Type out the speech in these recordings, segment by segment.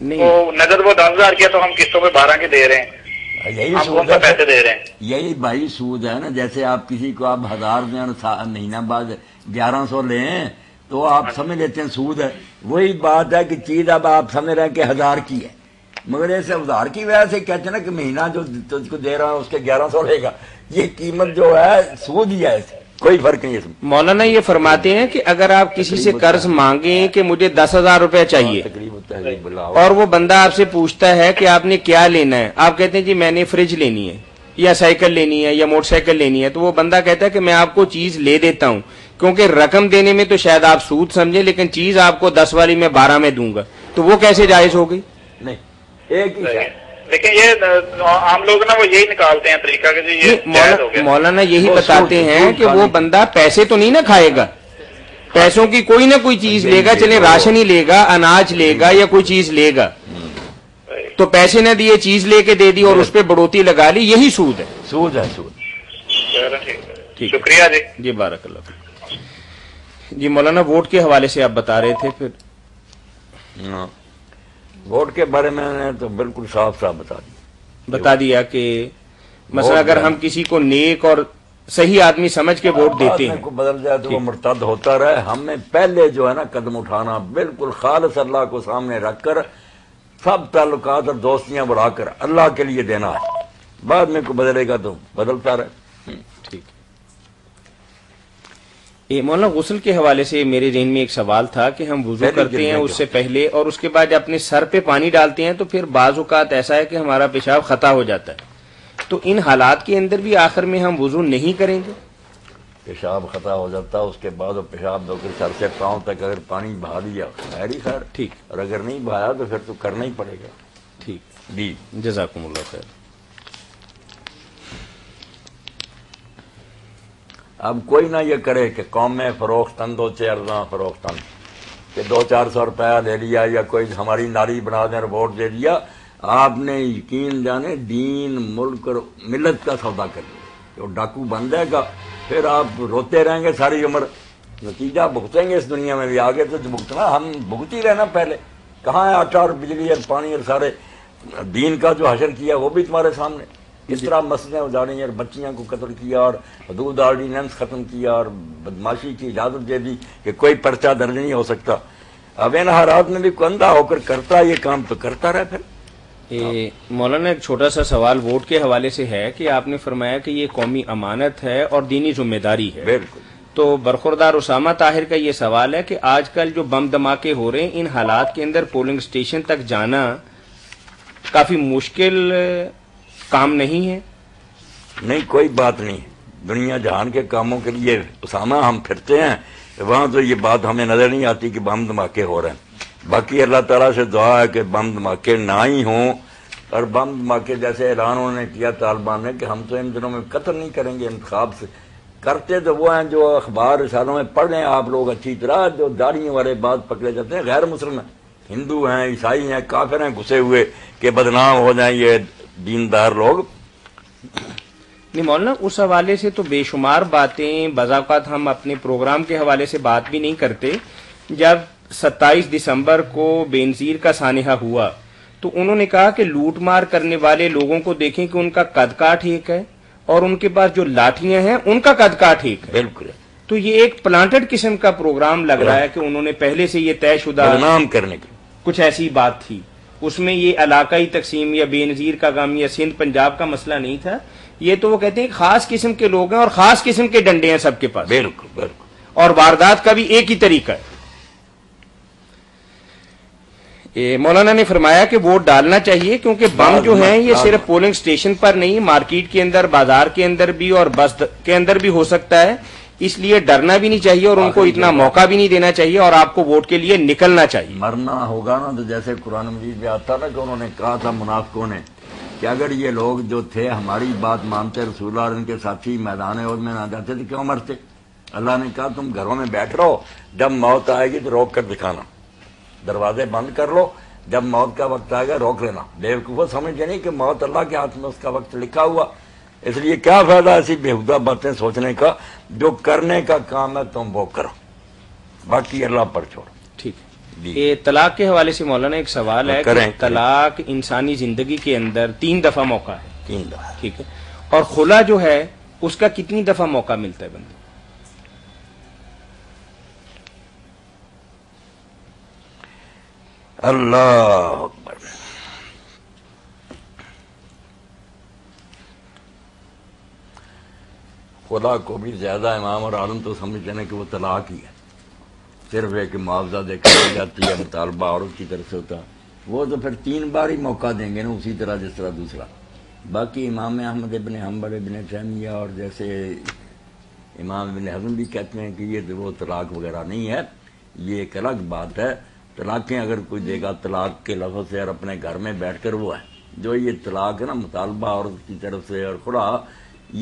وہ نقد وہ 10,000 کیا تو ہم قسطوں پہ 12 کے دے رہے ہیں، یہی ہم کون سا پیسے دے رہے ہیں؟ یہی بھائی سود ہے نا. جیسے آپ کسی کو آپ 1000 دیں اور مہینہ بعد 1100 لیں تو آپ سمجھ لیتے ہیں سود ہے. وہی بات ہے کہ چیز اب آپ سمجھ رہے ہیں کہ 1000 کی ہے، مگر ایسے 1000 کی وجہ سے کہتے ہیں نا کہ مہینہ جو تجھ کو دے رہا ہے اس کے 1100 لے گا. یہ قیمت جو ہے سود ہی ہے، ایسے کوئی فرق نہیں ہے. مولانا یہ فرماتے ہیں کہ اگر آپ کسی سے قرض مانگیں کہ مجھے 10,000 روپے چاہیے اور وہ بندہ آپ سے پوچھتا ہے کہ آپ نے کیا لینا ہے، آپ کہتے ہیں جی میں نے فریج لینی ہے یا سائیکل لینی ہے یا موٹر سائیکل لینی ہے، تو وہ بندہ کہتا ہے کہ میں آپ کو چیز لے دیتا ہوں، کیونکہ رقم دینے میں تو شاید آپ سود سمجھیں لیکن چیز آپ کو 10 والی میں 12 میں دوں گا، تو وہ کیسے جائز ہوگی؟ نہیں ایک ہی ہے. لیکن یہ عام لوگ نا وہ یہی نکالتے ہیں طریقہ کہ یہ جائز ہو گیا. مولانا یہی بتاتے ہیں کہ وہ بندہ پیسے تو نہیں نہ کھائے گا، پیسوں کی کوئی نہ کوئی چیز لے گا، چلے راشن ہی لے گا، اناج لے گا یا کوئی چیز لے گا، تو پیسے نہ دیے چیز لے کے دے دی اور اس پہ بڑھوتی لگا لی، یہی سود ہے. سود ہے سود. شکریہ جی. جی بارک اللہ فیک. جی مولانا ووٹ کے حوالے سے آپ بتا رہے تھے. پھر ووٹ کے بارے میں نے تو بالکل صاف صاف بتا دیا کہ مثلا اگر ہم کسی کو نیک اور صحیح آدمی سمجھ کے ووٹ دیتے ہیں کو بدل جائے تو وہ مرتد ہوتا رہے. ہمیں پہلے جو ہے نا قدم اٹھانا بالکل خالص اللہ کو سامنے رکھ کر سب تعلقات اور دوستیاں بڑھا کر اللہ کے لیے دینا ہے. بعد میں کو بدلے گا تو بدلتا رہے. ٹھیک. مولانا غسل کے حوالے سے میرے ذہن میں ایک سوال تھا کہ ہم وضو کرتے ہیں اس سے پہلے اور اس کے بعد جب اپنے سر پہ پانی ڈالتے ہیں تو پھر بعض اوقات ایسا ہے کہ ہمارا پیشاب خطا ہو جاتا ہے، تو ان حالات کے اندر بھی آخر میں ہم وضو نہیں کریں گے؟ پیشاب خطا ہو جاتا ہے اس کے بعد وہ پیشاب دھو کر سر سے پاؤں تک اگر پانی بہا دیا خیر ہی خیر. ٹھیک. اور اگر نہیں بہایا تو پھر تو کرنا ہی پڑے گا. ٹھیک جی جزاکم اللہ خیر. اب کوئی نہ یہ کرے کہ قوم میں فروختن دو چیرنا فروختن کہ 200-400 روپیہ لے لیا یا کوئی ہماری ناری بنا دیں اور ووٹ دے دیا. آپ نے یقین جانے دین ملک اور ملت کا سودا کر لیا، جو ڈاکو بن جائے گا پھر آپ روتے رہیں گے ساری عمر. نتیجہ بھگتیں گے اس دنیا میں بھی. آگے تو بھگتنا ہم بھگت ہی رہنا. پہلے کہاں ہے آٹا اور بجلی اور پانی اور سارے دین کا جو حشر کیا وہ بھی تمہارے سامنے. اس طرح مسجدیں اجاڑی اور بچیاں کو قتل کیا اور حدود آرڈیننس ختم کیا اور بدماشی کی اجازت دے دی کہ کوئی پرچہ درج نہیں ہو سکتا. اب ان حالات میں بھی اندھا ہو کر کرتا یہ کام تو کرتا رہے. پھر مولانا ایک چھوٹا سا سوال ووٹ کے حوالے سے ہے کہ آپ نے فرمایا کہ یہ قومی امانت ہے اور دینی ذمہ داری ہے. بالکل. تو برخوردار اسامہ طاہر کا یہ سوال ہے کہ آج کل جو بم دھماکے ہو رہے ہیں ان حالات کے اندر پولنگ اسٹیشن تک جانا کافی مشکل کام نہیں ہے؟ نہیں کوئی بات نہیں. دنیا جہان کے کاموں کے لیے اسامہ ہم پھرتے ہیں وہاں تو یہ بات ہمیں نظر نہیں آتی کہ بم دھماکے ہو رہے ہیں. باقی اللہ تعالیٰ سے دعا ہے کہ بم دھماکے نہ ہی ہوں. اور بم دھماکے جیسے اعلان انہوں نے کیا طالبان نے کہ ہم تو ان دنوں میں قتل نہیں کریں گے انتخاب سے، کرتے تو وہ ہیں جو اخبار رسالوں میں پڑھ لیں آپ لوگ اچھی طرح، جو داڑھیوں والے بات پکڑے جاتے ہیں غیر مسلم ہیں، ہندو ہیں، عیسائی ہیں، کافر ہیں گھسے ہوئے کہ بدنام ہو جائیں یہ دیندار لوگ. نہیں مولانا اس حوالے سے تو بے شمار باتیں بعض اوقات ہم اپنے پروگرام کے حوالے سے بات بھی نہیں کرتے. جب 27 دسمبر کو بینظیر کا سانحہ ہوا تو انہوں نے کہا کہ لوٹ مار کرنے والے لوگوں کو دیکھیں کہ ان کا قد کاٹ ایک ہے اور ان کے پاس جو لاٹھیاں ہیں ان کا قد کاٹ ایک ہے. بالکل. تو یہ ایک پلانٹڈ قسم کا پروگرام لگ رہا ہے کہ انہوں نے پہلے سے یہ طے شدہ بدنام کرنے کی کچھ ایسی بات تھی. اس میں یہ علاقائی تقسیم یا بے نظیر کا غم یا سندھ پنجاب کا مسئلہ نہیں تھا. یہ تو وہ کہتے ہیں خاص قسم کے لوگ ہیں اور خاص قسم کے ڈنڈے ہیں سب کے پاس. بالکل بالکل. اور واردات کا بھی ایک ہی طریقہ ہے. مولانا نے فرمایا کہ ووٹ ڈالنا چاہیے کیونکہ بم جو ہیں یہ صرف پولنگ سٹیشن پر نہیں، مارکیٹ کے اندر، بازار کے اندر بھی اور بس کے اندر بھی ہو سکتا ہے. اس لیے ڈرنا بھی نہیں چاہیے اور ان کو اتنا موقع بھی نہیں دینا چاہیے اور آپ کو ووٹ کے لیے نکلنا چاہیے. مرنا ہوگا نا تو جیسے قرآن مجید میں آتا نا کہ انہوں نے کہا تھا منافقوں نے کہ اگر یہ لوگ جو تھے ہماری بات مانتے رسول اللہ اور ان کے ساتھی میدان عہد میں نہ جاتے تو کیوں مرتے. اللہ نے کہا تم گھروں میں بیٹھ رہو، جب موت آئے گی تو روک کر دکھانا، دروازے بند کر لو، جب موت کا وقت آئے گا روک لینا. بیوقوفوں سمجھتے نہیں کہ موت اللہ کے ہاتھ میں اس کا وقت لکھا ہوا. اس لیے کیا فائدہ ایسی بےہودہ باتیں سوچنے کا. جو کرنے کا کام ہے تم وہ کرو، باقی اللہ پر چھوڑو. ٹھیک ہے. یہ طلاق کے حوالے سے مولانا ایک سوال ہے کہ طلاق انسانی زندگی کے اندر 3 دفعہ موقع ہے، 3 دفعہ، ٹھیک ہے، اور خلا جو ہے اس کا کتنی دفعہ موقع ملتا ہے بندے؟ اللہ اکبر. خلا کو بھی زیادہ امام اور عالم تو سمجھتے ہیں کہ وہ طلاق ہی ہے، صرف ایک معاوضہ دے کر دی جاتی ہے، مطالبہ عورت کی طرف سے ہوتا. وہ تو پھر 3 بار ہی موقع دیں گے نا، اسی طرح جس طرح دوسرا. باقی امام احمد ابن حنبل ابن تیمیہ اور جیسے امام ابن حزم بھی کہتے ہیں کہ یہ وہ طلاق وغیرہ نہیں ہے، یہ ایک الگ بات ہے. طلاقیں اگر کوئی دے گا طلاق کے لفظ سے اور اپنے گھر میں بیٹھ کر وہ ہے. جو یہ طلاق ہے نا مطالبہ عورت کی طرف سے اور خلا،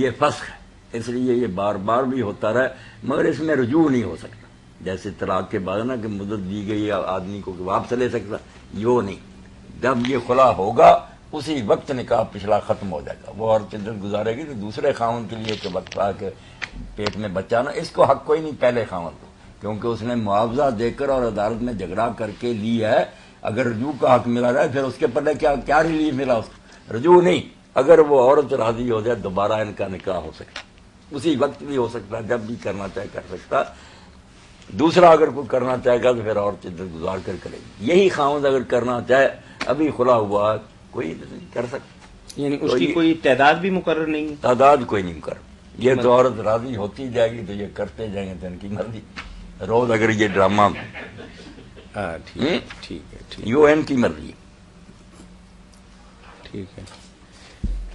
یہ فسخ ہے، اس لیے یہ بار بار بھی ہوتا رہے مگر اس میں رجوع نہیں ہو سکتا. جیسے طلاق کے بعد نا کہ مدت دی گئی آدمی کو کہ واپس لے سکتا، یہ نہیں. جب یہ خلا ہوگا اسی وقت نکاح پچھلا ختم ہو جائے گا. وہ عورت عدت گزارے گی تو دوسرے خاوند کے لیے کہ وقت آ کے پیٹ میں بچہ نا، اس کو حق کوئی نہیں پہلے خاوند کو، کیونکہ اس نے معاوضہ دے کر اور عدالت میں جھگڑا کر کے لی ہے. اگر رجوع کا حق ملا جائے پھر اس کے پہلے کیا ریلیف ملا اس کو؟ رجوع نہیں. اگر وہ عورت راضی ہو جائے دوبارہ ان کا نکاح ہو سکتا، اسی وقت بھی ہو سکتا، جب بھی کرنا چاہے کر سکتا. دوسرا اگر کوئی کرنا چاہے گا تو پھر عورت عدت گزار کر کرے گی. یہی خاوند اگر کرنا چاہے ابھی خلا ہوا کوئی نہیں کر سکتا، یعنی اس کی کوئی تعداد بھی مقرر نہیں؟ تعداد کوئی نہیں مقرر. یہ تو عورت راضی ہوتی جائے گی تو یہ کرتے جائیں گے تو ان کی مرضی. روز اگر یہ ڈرامہ ٹھیک ہے، یوں ان کی مرضی. ٹھیک ہے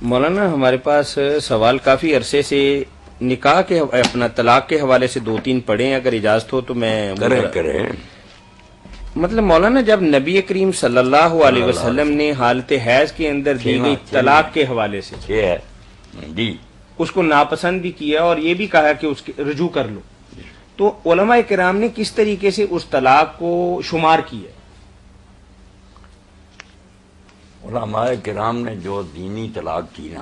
مولانا، ہمارے پاس سوال کافی عرصے سے نکاح کے اپنا طلاق کے حوالے سے 2-3 پڑھے ہیں، اگر اجازت ہو تو میں کریں. مطلب مولانا جب نبی کریم صلی اللہ علیہ وسلم نے حالت حیض کے اندر دی گئی طلاق کے حوالے سے جی اس کو ناپسند بھی کیا اور یہ بھی کہا کہ اس کے رجوع کر لو، تو علماء کرام نے کس طریقے سے اس طلاق کو شمار کیا؟ علماء کرام نے جو دینی طلاق کی نا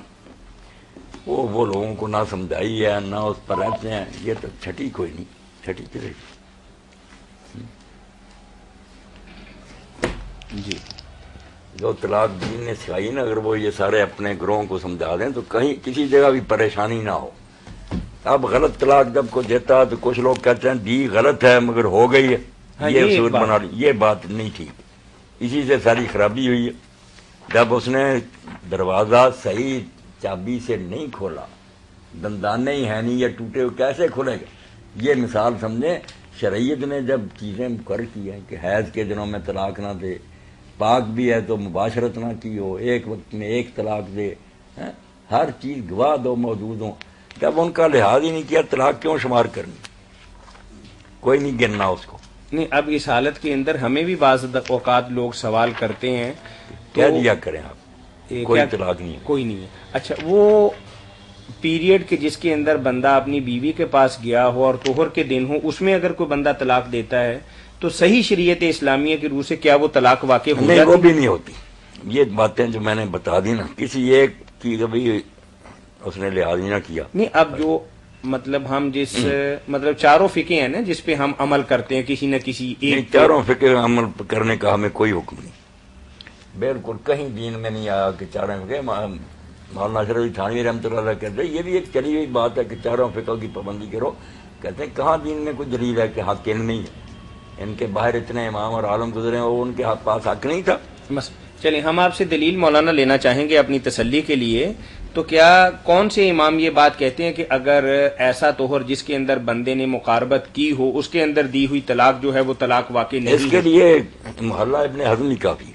وہ لوگوں کو نہ سمجھائی ہے نہ اس پر رہتے ہیں. یہ تو چھٹی کوئی نہیں، چھٹی چلے جی. جو طلاق دین نے سکھائی نا، اگر وہ یہ سارے اپنے گروہوں کو سمجھا دیں تو کہیں کسی جگہ بھی پریشانی نہ ہو. اب غلط طلاق جب کو دیتا تو کچھ لوگ کہتے ہیں دی غلط ہے مگر ہو گئی ہے، یہ اصول بنا لی. یہ بات نہیں ٹھیک، اسی سے ساری خرابی ہوئی ہے. جب اس نے دروازہ صحیح چابی سے نہیں کھولا، دندانے ہی ہیں نہیں، یہ ٹوٹے ہوئے کیسے کھلے گا؟ یہ مثال سمجھیں. شریعت نے جب چیزیں مقرر کی ہیں کہ حیض کے دنوں میں طلاق نہ دے، پاک بھی ہے تو مباشرت نہ کی ہو، ایک وقت میں ایک طلاق دے، ہر چیز گواہ دو موجود ہوں. جب ان کا لحاظ ہی نہیں کیا طلاق کیوں شمار کرنی؟ کوئی نہیں گننا اس کو. نہیں، اب اس حالت کے اندر ہمیں بھی بعض اوقات لوگ سوال کرتے ہیں، کہہ دیا کریں آپ کوئی طلاق نہیں ہے. کوئی نہیں ہے. اچھا، وہ پیریڈ کے جس کے اندر بندہ اپنی بیوی کے پاس گیا ہو اور طہر کے دن ہو، اس میں اگر کوئی بندہ طلاق دیتا ہے تو صحیح شریعت اسلامیہ کی روح سے کیا وہ طلاق واقع ہو جاتی؟ نہیں، وہ بھی نہیں ہوتی. یہ باتیں جو میں نے بتا دی نا، کسی ایک کی کبھی اس نے لحاظ نہ کیا. نہیں، اب جو مطلب ہم جس مطلب چاروں فقہ ہیں نا جس پہ ہم عمل کرتے ہیں، کسی نہ کسی ایک چاروں فقہ عمل کرنے کا ہمیں کوئی حکم نہیں. بالکل کہیں دین میں نہیں آیا کہ چاروں فقہ. مولانا اشرف تھانوی رحمۃ اللہ علیہ کہتے ہیں یہ بھی ایک چلی ہوئی بات ہے کہ چاروں فقہ کی پابندی کرو. کہتے ہیں کہاں دین میں کوئی دلیل ہے کہ حق ان نہیں ہے؟ ان کے باہر اتنے امام اور عالم گزرے ہیں، وہ ان کے پاس حق نہیں تھا. چلیں ہم آپ سے دلیل مولانا لینا چاہیں گے اپنی تسلی کے لیے. تو کیا کون سے امام یہ بات کہتے ہیں کہ اگر ایسا طہر جس کے اندر بندے نے مقاربت کی ہو اس کے اندر دی ہوئی طلاق جو ہے وہ طلاق واقع نہیں؟ اس کے لیے محلہ ابن حزم کافی،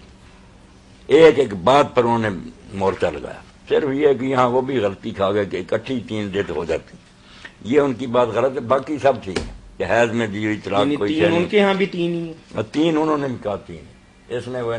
ایک بات پر انہوں نے مورچہ لگایا. صرف یہ کہ یہاں وہ بھی غلطی کھا گئے کہ اکٹھی 3 ڈیٹ ہو جاتی، یہ ان کی بات غلط ہے. باقی سب ٹھیک ہے کہ حیض میں دی ہوئی طلاق کوئی ان کے ہاں بھی 3 ہی ہیں. 3 انہوں نے کہا 3 اس میں وہ